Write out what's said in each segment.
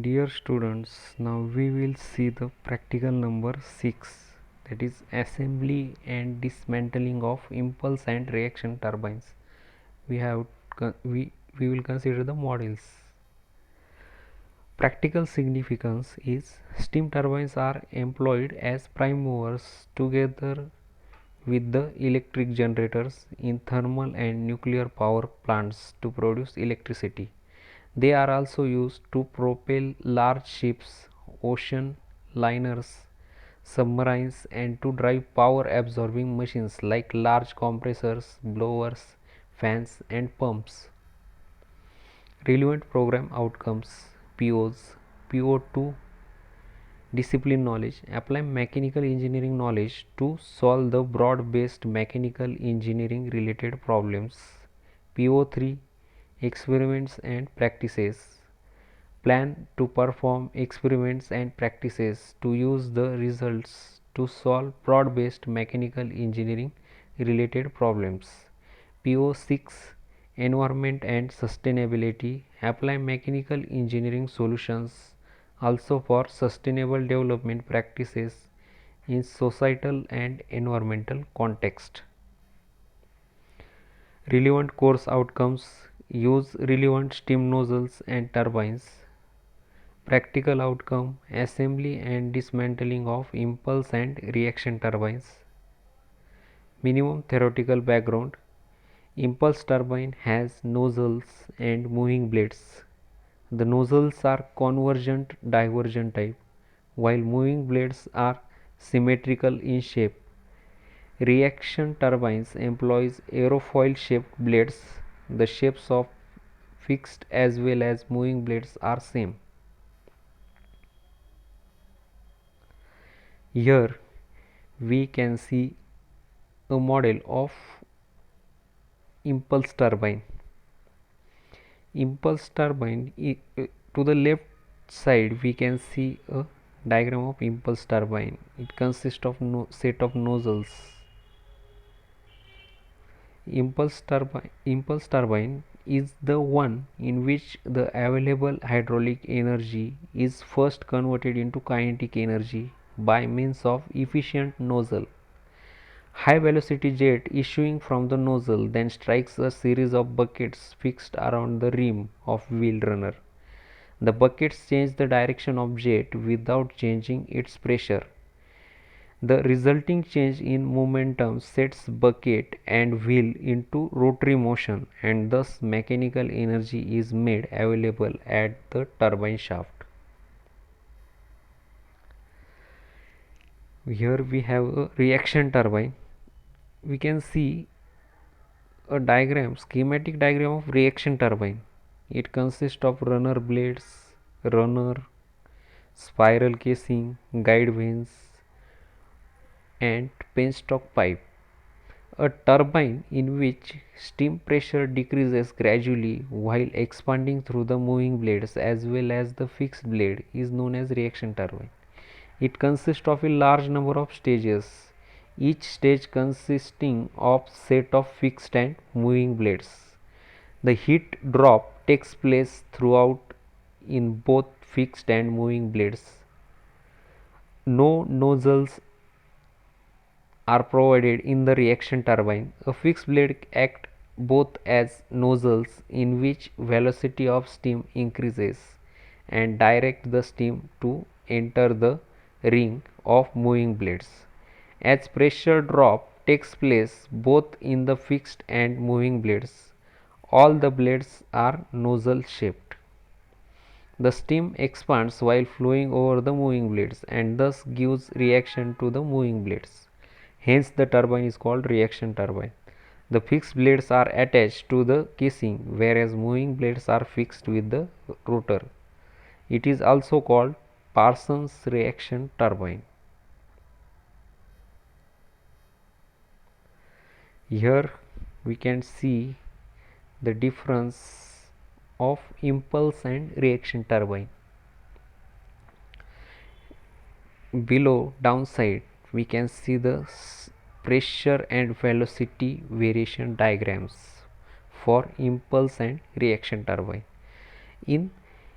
Dear students, now we will see the practical number 6, that is assembly and dismantling of impulse and reaction turbines. We will consider the models. Practical significance is steam turbines are employed as prime movers together with the electric generators in thermal and nuclear power plants to produce electricity. They are also used to propel large ships, ocean liners, submarines, and to drive power absorbing machines like large compressors, blowers, fans, and pumps. Relevant program outcomes POs PO2 discipline knowledge. Apply mechanical engineering knowledge to solve the broad based mechanical engineering related problems. PO3 experiments and practices. Plan to perform experiments and practices to use the results to solve broad based mechanical engineering related problems. PO6 Environment and Sustainability. Apply mechanical engineering solutions also for sustainable development practices in societal and environmental context. Relevant course outcomes. Use relevant steam nozzles and turbines. Practical outcome: assembly and dismantling of impulse and reaction turbines. Minimum theoretical background: impulse turbine has nozzles and moving blades. The nozzles are convergent divergent type, while moving blades are symmetrical in shape. Reaction turbines employs aerofoil shaped blades. The shapes of fixed as well as moving blades are same. Here we can see a model of impulse turbine. Impulse turbine, to the left side we can see a diagram of impulse turbine. It consists of set of nozzles. Impulse turbine is the one in which the available hydraulic energy is first converted into kinetic energy by means of efficient nozzle. High velocity jet issuing from the nozzle then strikes a series of buckets fixed around the rim of wheel runner. The buckets change the direction of jet without changing its pressure. The resulting change in momentum sets bucket and wheel into rotary motion, and thus mechanical energy is made available at the turbine shaft. Here we have a reaction turbine. We can see a schematic diagram of reaction turbine. It consists of runner blades, runner, spiral casing, guide vanes, and penstock pipe. A turbine in which steam pressure decreases gradually while expanding through the moving blades as well as the fixed blade is known as reaction turbine. It consists of a large number of stages, each stage consisting of set of fixed and moving blades. The heat drop takes place throughout in both fixed and moving blades. No nozzles are provided in the reaction turbine. A fixed blade acts both as nozzles in which velocity of steam increases and direct the steam to enter the ring of moving blades. As pressure drop takes place both in the fixed and moving blades, all the blades are nozzle shaped. The steam expands while flowing over the moving blades and thus gives reaction to the moving blades. Hence the turbine is called reaction turbine. The fixed blades are attached to the casing, whereas moving blades are fixed with the rotor. It is also called Parsons reaction turbine. Here we can see the difference of impulse and reaction turbine. Below downside we can see the pressure and velocity variation diagrams for impulse and reaction turbine. In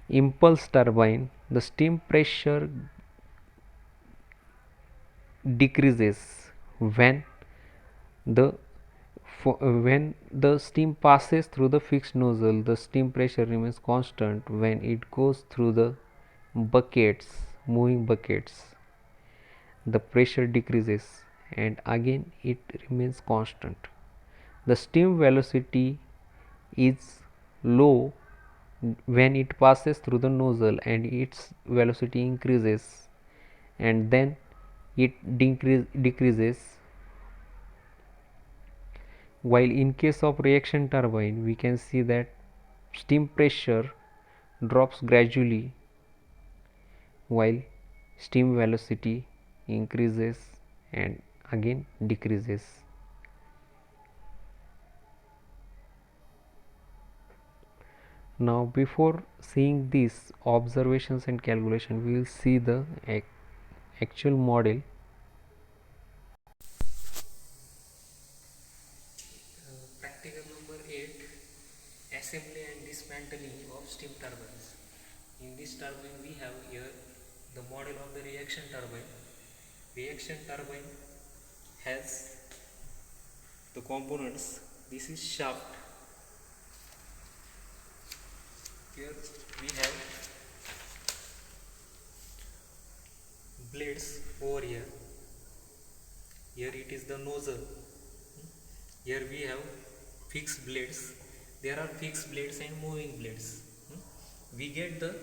impulse turbine, the steam pressure decreases when the when the steam passes through the fixed nozzle. The steam pressure remains constant when it goes through the buckets, moving buckets. The pressure decreases and again it remains constant. The steam velocity is low when it passes through the nozzle and its velocity increases and then it decreases, while in case of reaction turbine we can see that steam pressure drops gradually while steam velocity increases and again decreases. Now before seeing these observations and calculation, we will see the actual model. Practical number 8, assembly and dismantling of steam turbines. In this turbine we have here the model of the reaction turbine. Reaction turbine has the components. This is shaft. Here we have blades over here. Here it is the nozzle. Here we have fixed blades. There are fixed blades and moving blades. We get the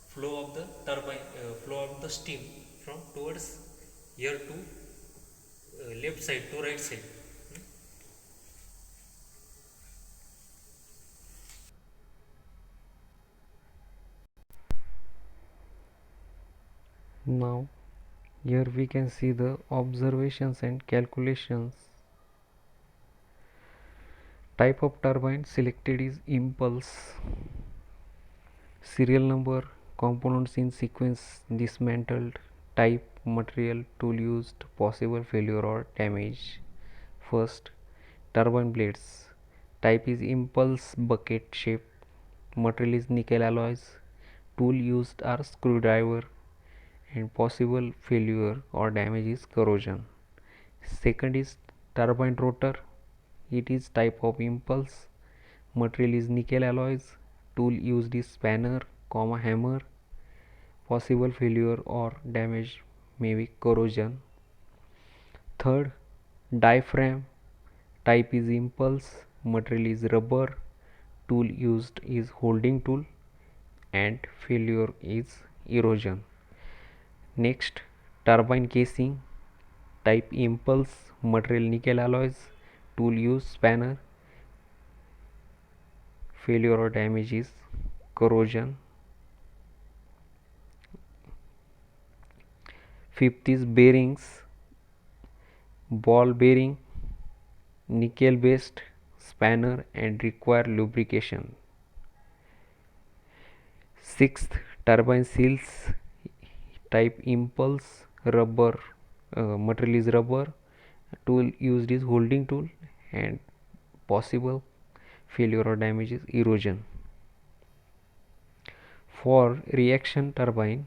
flow of the turbine, flow of the steam from towards here to left side to right side. Now here we can see the observations and calculations. Type of turbine selected is impulse. Serial number, components in sequence dismantled, type, material, tool used, possible failure or damage. First, turbine blades. Type is impulse bucket shape. Material is nickel alloys. Tool used are screwdriver and possible failure or damage is corrosion. Second is turbine rotor. It is type of impulse. Material is nickel alloys. Tool used is spanner, hammer. Possible failure or damage may be corrosion. Third, diaphragm. Type is impulse. Material is rubber. Tool used is holding tool and failure is erosion. Next, turbine casing. Type impulse. Material nickel alloys. Tool used spanner. Failure or damage is corrosion. Fifth is bearings. Ball bearing, nickel based spanner and require lubrication. Sixth, turbine seals. Type impulse, rubber, material is rubber, tool used is holding tool and possible failure or damage is erosion. For reaction turbine,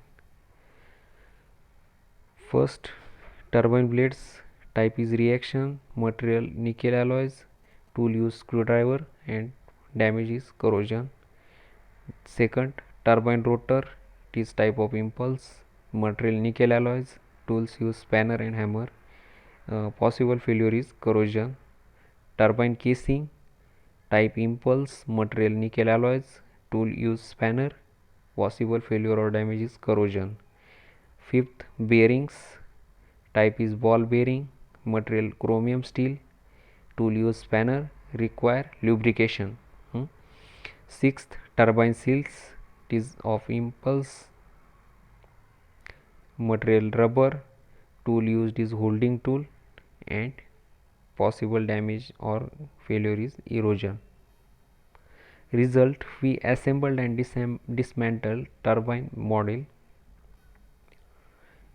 first, turbine blades. Type is reaction, material nickel alloys, tool use screwdriver and damage is corrosion. Second, turbine rotor. It is type of impulse, material nickel alloys, tools use spanner and hammer. Possible failure is corrosion. Turbine casing. Type impulse, material nickel alloys, tool use spanner. Possible failure or damage is corrosion. Fifth, bearings. Type is ball bearing, material chromium steel, tool use spanner, require lubrication. Sixth, turbine seals. It is of impulse, material rubber, tool used is holding tool and possible damage or failure is erosion. Result, we assembled and dismantled turbine model.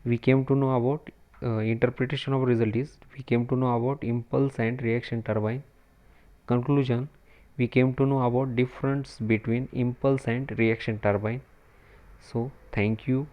We came to know about interpretation of result is we came to know about impulse and reaction turbine. Conclusion, we came to know about difference between impulse and reaction turbine. So thank you